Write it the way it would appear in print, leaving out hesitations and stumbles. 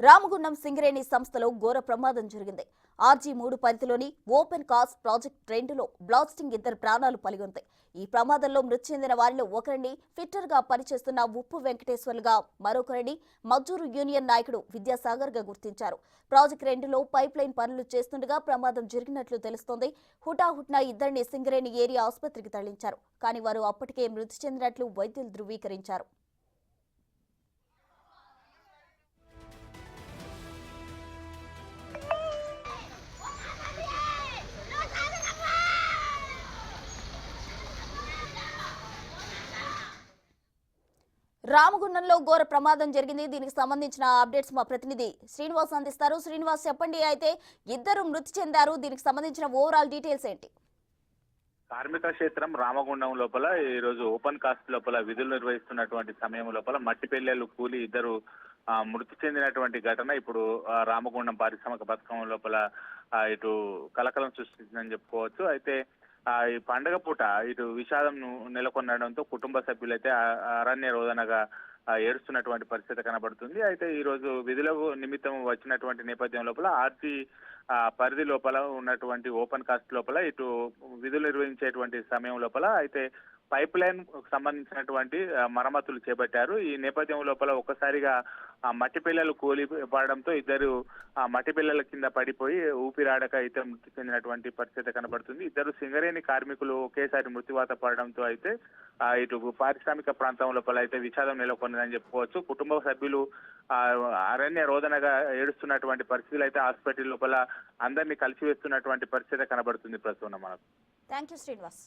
రామగుండం సింగరేణి సంస్థలో ఘోర ప్రమాదం జరిగింది. RG3 పరిధిలోని ఓపెన్ కాస్ట్ ప్రాజెక్ట్ 2లో బ్లాస్టింగ్ 2 ప్రాణాలు పలిగొంతాయి. ఈ ప్రమాదంలో మృతి చెందిన వారిలో ఒకరిని ఫిట్టర్గా పనిచేస్తున్న ఉప్పు వెంకటేశ్వర్లుగా, మరొకరిని మజ్జూరు యూనియన్ నాయకుడు విద్యాసాగర్గా గుర్తించారు. ప్రాజెక్ట్ 2లో పైప్ లైన్ పనులు చేస్తుండగా ప్రమాదం జరిగినట్లు తెలుస్తోంది. హుటాహుటిన ఇద్దరిని సింగరేణి ఏరియా ఆసుపత్రికి తరలించారు. కానీ వారు అప్పటికే మృతి చెందినట్లు వైద్యులు ధృవీకరించారు. రామగుండంలో ఘోర ప్రమాదం జరిగింది. దీనికి సంబంధించిన అప్డేట్స్ మా ప్రతినిధి శ్రీనివాస్ అందిస్తారు. శ్రీనివాస్, చెప్పండి. అయితే ఇద్దరు మృతి చెందారు. దీనికి సంబంధించిన ఓవరాల్ డీటెయిల్స్ ఏంటి? కార్మిక క్షేత్రం రామగుండం లోపల ఈ రోజు ఓపెన్ కాస్ట్ లోపల విధులు నిర్వహిస్తున్నటువంటి సమయం లోపల మట్టి పెళ్లేళ్లు కూలి ఇద్దరు మృతి చెందినటువంటి ఘటన ఇప్పుడు రామగుండం పారిశ్రామిక పథకం లోపల ఇటు కలకలం సృష్టించిందని చెప్పుకోవచ్చు. అయితే ఈ పండగ పూట ఇటు విషాదం నెలకొనడంతో కుటుంబ సభ్యులైతే అరణ్య రోదనగా ఏడుస్తున్నటువంటి పరిస్థితి కనబడుతుంది. అయితే ఈ రోజు విధులకు నిమిత్తం వచ్చినటువంటి నేపథ్యం లోపల పరిధి లోపల ఉన్నటువంటి ఓపెన్ కాస్ట్ లోపల ఇటు విధులు నిర్వహించేటువంటి సమయం లోపల అయితే పైప్ లైన్ సంబంధించినటువంటి మరమ్మతులు చేపట్టారు. ఈ నేపథ్యం లోపల ఒక్కసారిగా మట్టి పిల్లలు కూలి పడడంతో ఇద్దరు మట్టి పిల్లల కింద పడిపోయి ఊపిరాడక అయితే మృతి చెందినటువంటి పరిస్థితి కనబడుతుంది. ఇద్దరు సింగరేణి కార్మికులు ఒకేసారి మృత్యువాత పడడంతో అయితే ఇటు పారిశ్రామిక ప్రాంతం లోపల అయితే విషాదం నెలకొన్నదని చెప్పుకోవచ్చు. కుటుంబ సభ్యులు అరణ్య రోదనగా ఏడుస్తున్నటువంటి పరిస్థితులు అయితే హాస్పిటల్ లోపల అందరినీ కలిసివేస్తున్నటువంటి పరిస్థితి కనబడుతుంది ప్రస్తుతం మనకు. థాంక్యూ శ్రీనివాస్.